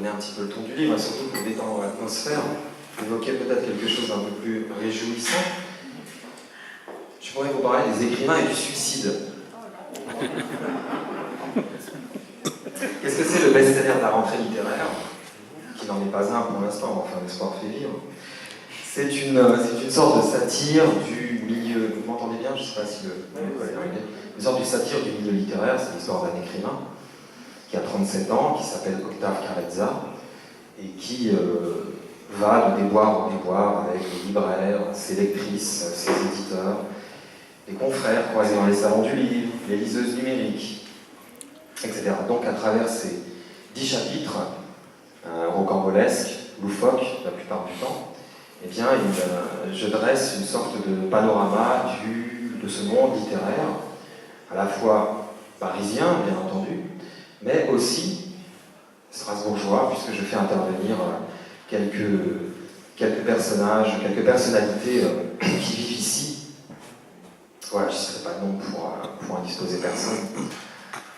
donner un petit peu le ton du livre, et surtout pour détendre l'atmosphère, évoquer peut-être quelque chose d'un peu plus réjouissant. Je pourrais vous parler des écrivains et du suicide. Qu'est-ce que c'est le best-seller de la rentrée littéraire? Qui n'en est pas un pour l'instant, enfin l'espoir fait vivre. C'est une sorte de satire du milieu. Vous m'entendez bien? Je ne sais pas si une sorte de satire du milieu littéraire. C'est l'histoire d'un écrivain qui a 37 ans, qui s'appelle Octave Carezza, et qui va de déboire en déboire avec les libraires, ses lectrices, ses éditeurs, les confrères croisés dans les salons du livre, les liseuses numériques, etc. Donc à travers ces 10 chapitres, rocambolesques, loufoques la plupart du temps, eh bien, je dresse une sorte de panorama de ce monde littéraire, à la fois parisien, bien entendu, mais aussi strasbourgeois, puisque je fais intervenir quelques personnages, quelques personnalités qui vivent ici. Voilà, je ne citerai pas de nom pour indisposer personne,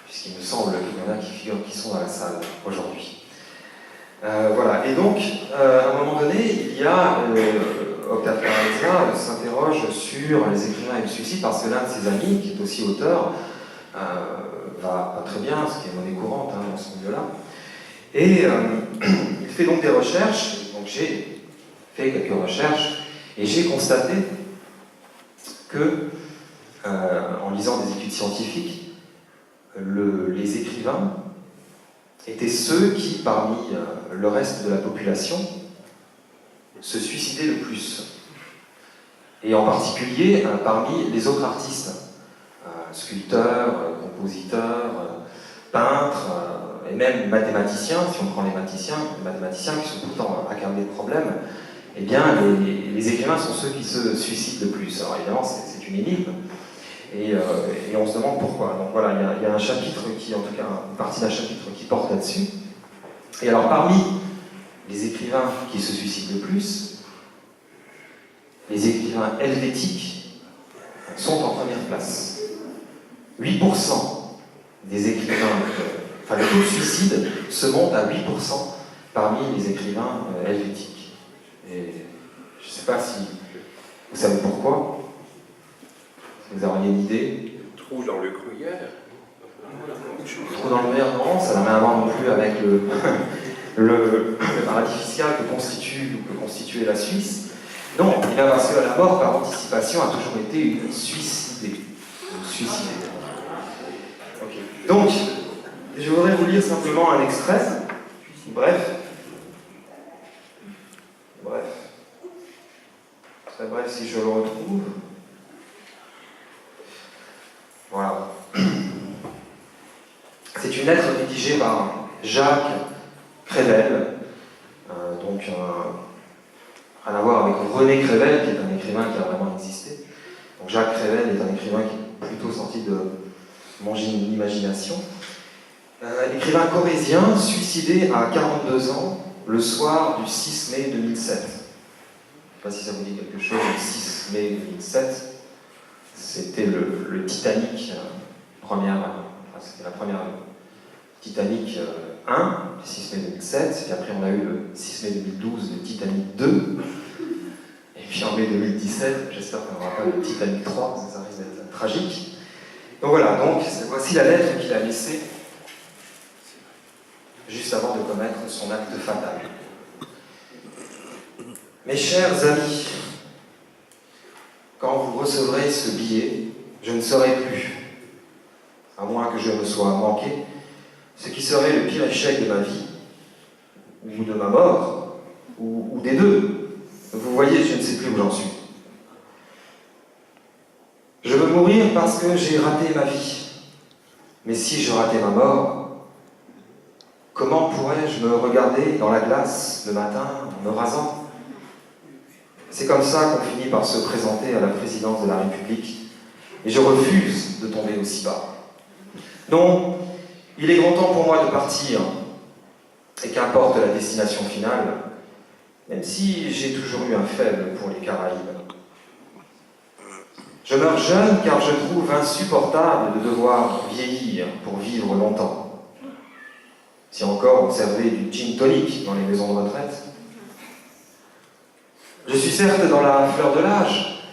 puisqu'il me semble qu'il y en a qui sont dans la salle aujourd'hui. Voilà, et donc, à un moment donné, il y a Octave Carezza s'interroge sur les écrivains et le suicide, parce que l'un de ses amis, qui est aussi auteur, va pas très bien, ce qui est monnaie courante dans ce milieu-là. Et il fait donc des recherches, donc j'ai fait quelques recherches, et j'ai constaté que, en lisant des études scientifiques, les écrivains étaient ceux qui, parmi le reste de la population, se suicidaient le plus. Et en particulier parmi les autres artistes, sculpteurs, compositeurs, peintres, et même mathématiciens, si on prend les mathématiciens qui sont pourtant accablés de problèmes, eh bien les écrivains sont ceux qui se suicident le plus. Alors évidemment, c'est une énigme, et on se demande pourquoi. Donc voilà, il y a un chapitre qui, en tout cas, une partie d'un chapitre qui porte là-dessus. Et alors, parmi les écrivains qui se suicident le plus, les écrivains helvétiques sont en première place. 8% des écrivains, enfin le taux de suicide se monte à 8% parmi les écrivains helvétiques. Et je ne sais pas si vous savez pourquoi. Vous auriez une idée? Trou dans le gruyère. Trou dans le gruyère, non, ça n'a rien à voir non plus avec le paradis fiscal que constituait la Suisse. Non, il a parce que la mort par anticipation a toujours été une suicidée. Okay. Donc, je voudrais vous lire simplement un extrait, bref, très bref si je le retrouve. Voilà. C'est une lettre rédigée par Jacques Crével, donc rien à voir avec René Crével, qui est un écrivain qui a vraiment existé. Donc Jacques Crével est un écrivain qui est plutôt sorti de mon imagination. Écrivain corrézien, suicidé à 42 ans, le soir du 6 mai 2007. Je ne sais pas si ça vous dit quelque chose, le 6 mai 2007. C'était le Titanic, c'était la première Titanic 1, le 6 mai 2007, et après on a eu le 6 mai 2012, le Titanic 2, et puis en mai 2017, j'espère qu'on n'aura pas le Titanic 3, ça risque d'être tragique. Donc voilà, voici la lettre qu'il a laissée juste avant de commettre son acte fatal. Mes chers amis, quand vous recevrez ce billet, je ne serai plus, à moins que je me sois manqué, ce qui serait le pire échec de ma vie, ou de ma mort, ou des deux. Vous voyez, je ne sais plus où j'en suis. Je veux mourir parce que j'ai raté ma vie. Mais si je ratais ma mort, comment pourrais-je me regarder dans la glace le matin en me rasant? C'est comme ça qu'on finit par se présenter à la présidence de la République, et je refuse de tomber aussi bas. Non, il est grand temps pour moi de partir, et qu'importe la destination finale, même si j'ai toujours eu un faible pour les Caraïbes. Je meurs jeune car je trouve insupportable de devoir vieillir pour vivre longtemps. si encore on servait du gin tonic dans les maisons de retraite. Je suis certes dans la fleur de l'âge,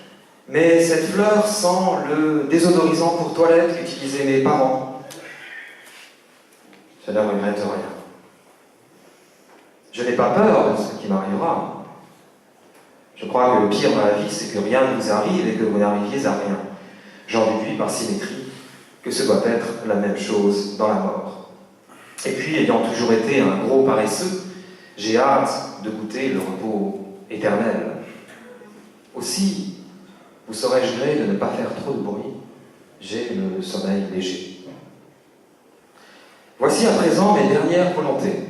mais cette fleur sent le désodorisant pour toilette qu'utilisaient mes parents. Je ne regrette rien. Je n'ai pas peur de ce qui m'arrivera. Je crois que le pire dans la vie, c'est que rien ne vous arrive et que vous n'arriviez à rien. J'en déduis par symétrie que ce doit être la même chose dans la mort. Et puis, ayant toujours été un gros paresseux, j'ai hâte de goûter le repos éternel. Aussi, vous saurais-je gré de ne pas faire trop de bruit. J'ai le sommeil léger. Voici à présent mes dernières volontés.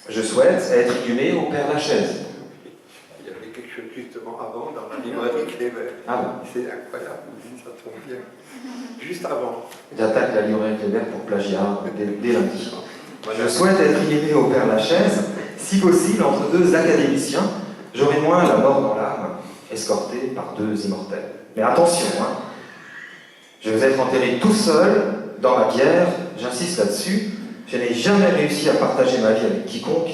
Je souhaite être inhumé au Père-Lachaise. Il y avait quelque chose justement avant dans la librairie Kléber. Ah bon? C'est incroyable, ça tombe bien. Juste avant. J'attaque la librairie Kléber pour plagiat dès lundi. Je souhaite être inhumé au Père-Lachaise, si possible entre deux académiciens. J'aurai moins la mort dans l'âme, escorté par deux immortels. Mais attention, je vais être enterré tout seul, dans ma bière, j'insiste là-dessus. Je n'ai jamais réussi à partager ma vie avec quiconque,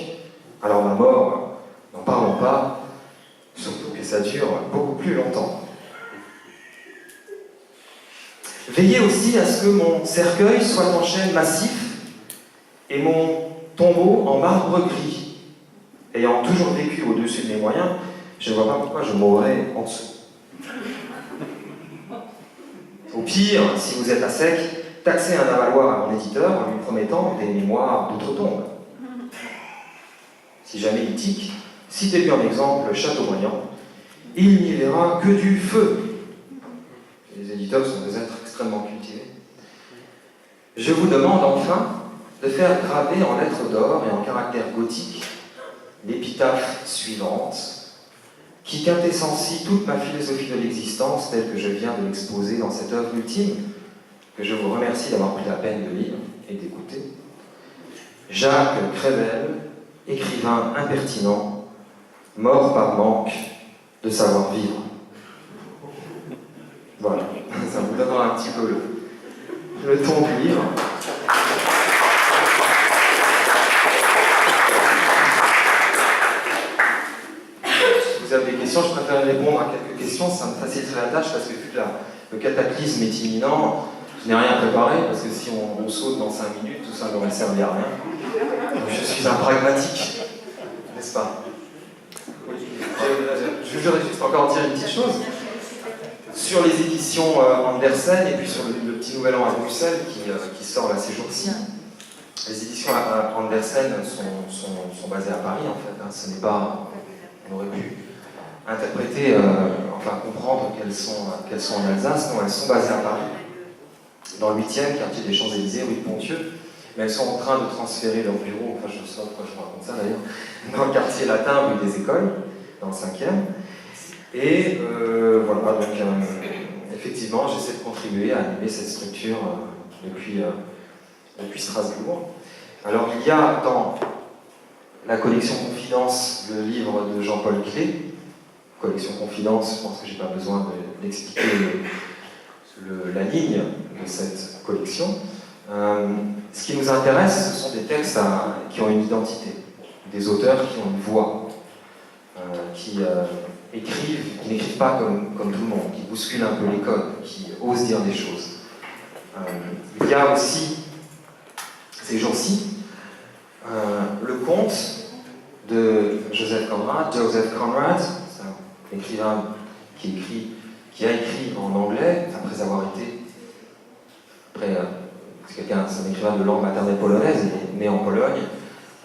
alors ma mort, n'en parlons pas, surtout que ça dure beaucoup plus longtemps. Veillez aussi à ce que mon cercueil soit en chêne massif et mon tombeau en marbre gris. Ayant toujours vécu au-dessus de mes moyens, je ne vois pas pourquoi je mourrais en dessous. Au pire, si vous êtes à sec, taxez un avaloir à mon éditeur en lui promettant des mémoires d'outre-tombe. Si jamais il tique, citez-lui en exemple Chateaubriand. Il n'y verra que du feu. Les éditeurs sont des êtres extrêmement cultivés. Je vous demande enfin de faire graver en lettres d'or et en caractères gothiques l'épitaphe suivante, qui quintessencie toute ma philosophie de l'existence telle que je viens de l'exposer dans cette œuvre ultime, que je vous remercie d'avoir pris la peine de lire et d'écouter. Jacques Crével, écrivain impertinent, mort par manque de savoir-vivre. Voilà, ça vous donnera un petit peu le ton du livre. Si vous avez des questions, je préfère répondre à quelques questions, ça me faciliterait la tâche parce que vu que le cataclysme est imminent, je n'ai rien préparé parce que si on saute dans 5 minutes, tout ça n'aurait servi à rien. Donc je suis un pragmatique, n'est-ce pas? Je voudrais juste encore dire une petite chose. Sur les éditions Andersen et puis sur le petit nouvel an à Bruxelles qui sort là ces jours-ci, les éditions Andersen sont basées à Paris en fait. Ce n'est pas. On aurait pu interpréter, enfin comprendre qu'elles sont en Alsace. Non, elles sont basées à Paris, dans le 8e quartier des Champs-Élysées, rue de Ponthieu. Mais elles sont en train de transférer leur bureau, enfin je sais pas pourquoi je vous raconte ça d'ailleurs, dans le quartier latin, rue des Écoles, dans le 5e. Et voilà, donc effectivement, j'essaie de contribuer à animer cette structure depuis Strasbourg. Alors il y a dans la collection Confidence le livre de Jean-Paul Clé. Collection Confidence, je pense que je n'ai pas besoin d'expliquer la ligne de cette collection. Ce qui nous intéresse, ce sont des textes qui ont une identité, des auteurs qui ont une voix, qui n'écrivent pas comme tout le monde, qui bousculent un peu les codes, qui osent dire des choses. Il y a aussi, ces jours-ci, le conte de Joseph Conrad, c'est un écrivain qui a écrit en anglais, après avoir été, c'est un écrivain de langue maternelle polonaise, il est né en Pologne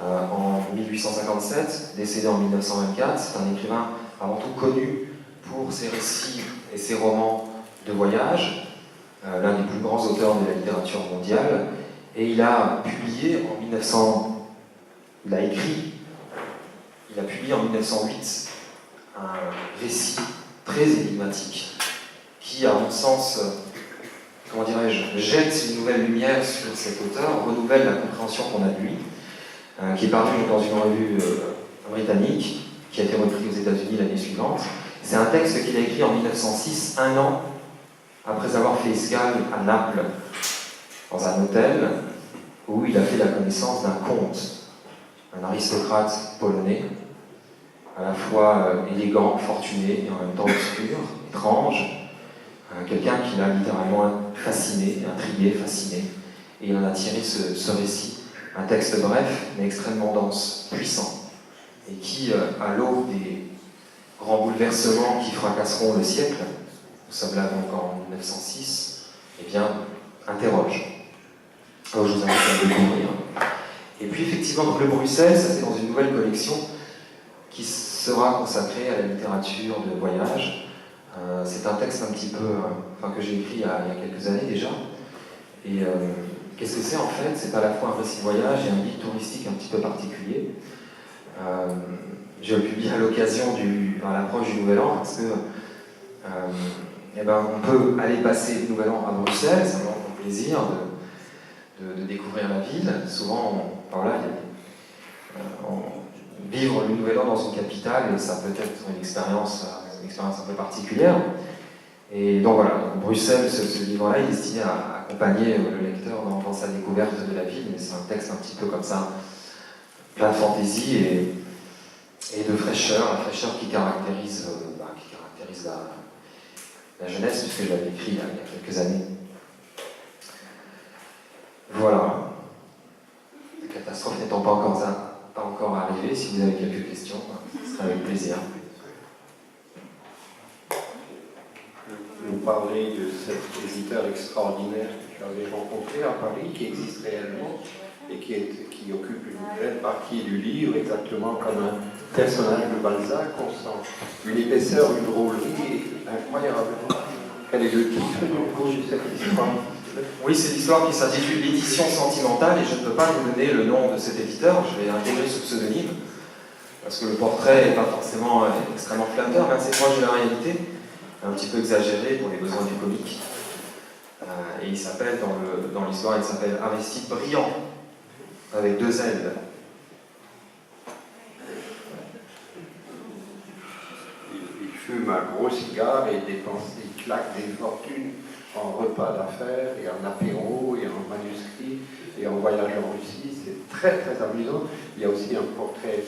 en 1857, décédé en 1924. C'est un écrivain avant tout connu pour ses récits et ses romans de voyage, l'un des plus grands auteurs de la littérature mondiale, et il a publié en 1908 un récit très énigmatique qui, à mon sens, comment dirais-je, jette une nouvelle lumière sur cet auteur, renouvelle la compréhension qu'on a de lui, qui est paru dans une revue britannique, qui a été repris aux États-Unis l'année suivante. C'est un texte qu'il a écrit en 1906, un an après avoir fait escale à Naples, dans un hôtel, où il a fait la connaissance d'un comte, un aristocrate polonais, à la fois élégant, fortuné et en même temps obscur, étrange, quelqu'un qui l'a littéralement fasciné, intrigué, fasciné, et il en a tiré ce récit, un texte bref mais extrêmement dense, puissant, et qui, à l'aube des grands bouleversements qui fracasseront le siècle, nous sommes là donc en 1906, eh bien, interroge. Alors je vous invite à le découvrir. Et puis effectivement, donc, le Bruxelles, ça c'est dans une nouvelle collection qui sera consacrée à la littérature de voyage. C'est un texte un petit peu, que j'ai écrit il y a quelques années déjà. Et qu'est-ce que c'est en fait? C'est à la fois un récit de voyage et un guide touristique un petit peu particulier. Je le publie à l'occasion à l'approche du Nouvel An parce que on peut aller passer le Nouvel An à Bruxelles, ça me rend plaisir de découvrir la ville. Souvent, vivre le Nouvel An dans une capitale, ça peut être une expérience un peu particulière. Et donc voilà, Bruxelles, ce livre-là est destiné à accompagner le lecteur dans sa découverte de la ville, mais c'est un texte un petit peu comme ça, plein de fantaisie et de fraîcheur, la fraîcheur qui caractérise la jeunesse, puisque je l'avais écrit il y a quelques années. Voilà. La catastrophe n'étant pas encore arrivée, si vous avez quelques questions, ce sera avec plaisir. Vous parlez de cet éditeur extraordinaire que j'avais rencontré à Paris, qui existe réellement et qui occupe une grande partie du livre, exactement comme un personnage de Balzac. On sent une épaisseur, une drôlerie incroyable. Quel est le titre de cette histoire? Oui, c'est l'histoire qui s'intitule L'édition sentimentale, et je ne peux pas vous donner le nom de cet éditeur, je vais intégrer ce pseudonyme, parce que le portrait n'est pas forcément extrêmement flatteur, mais assez proche de la réalité, un petit peu exagéré pour les besoins du comique. Et il s'appelle, dans l'histoire, il s'appelle Aristide Briand, avec 2 L. Il fume un gros cigare et il claque des fortunes en repas d'affaires et en apéro et en manuscrits et en voyage en Russie. C'est très très amusant. Il y a aussi un portrait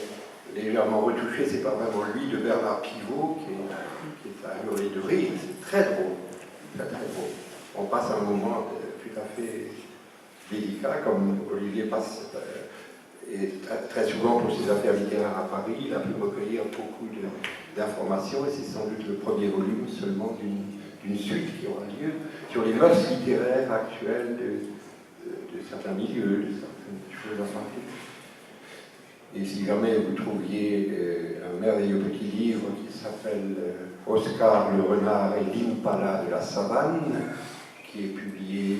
légèrement retouché, c'est pas vraiment lui, de Bernard Pivot qui est à hurler de rire. C'est très drôle, très très drôle. On passe un moment tout à fait délicat, comme Olivier passe et très souvent pour ses affaires littéraires à Paris. Il a pu recueillir beaucoup d'informations et c'est sans doute le premier volume seulement d'une suite qui aura lieu sur les mœurs littéraires actuelles de certains milieux, de certaines choses à Paris. Et si jamais vous trouviez un merveilleux petit livre qui s'appelle Oscar le renard et l'impala de la savane, qui est publié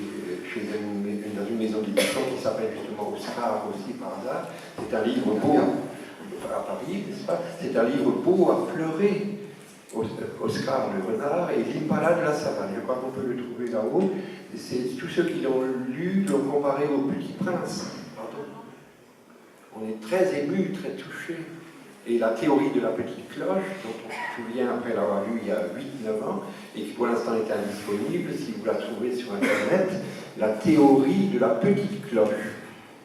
dans une maison d'édition qui s'appelle justement Oscar aussi par hasard, c'est un livre beau à Paris, n'est-ce pas? C'est un livre beau à pleurer. Oscar le renard et l'impala de la savane. Je crois qu'on peut le trouver là-haut. Tous ceux qui l'ont lu l'ont comparé au Petit Prince. Pardon. On est très ému, très touché. Et la théorie de la petite cloche, dont on se souvient après l'avoir lu il y a 8-9 ans, et qui pour l'instant est indisponible, si vous la trouvez sur Internet, la théorie de la petite cloche.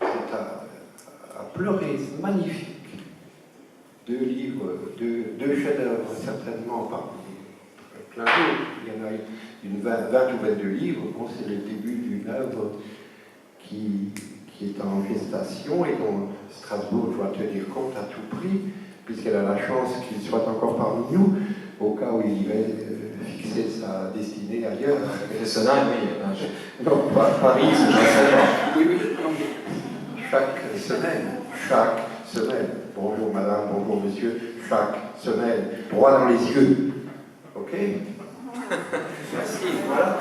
C'est à pleurer, c'est magnifique. 2 livres, 2 chefs-d'œuvre certainement parmi plein d'autres. Il y en a une vingtaine de livres. Bon, c'est le début d'une œuvre qui est en gestation et dont Strasbourg doit tenir compte à tout prix, puisqu'elle a la chance qu'il soit encore parmi nous, au cas où il irait fixer sa destinée ailleurs. Le Sonnaz, oui. Non, Paris, c'est oui, chaque semaine. Bonjour madame, bonjour monsieur, chaque semaine, droit dans les yeux. Ok? Merci, voilà.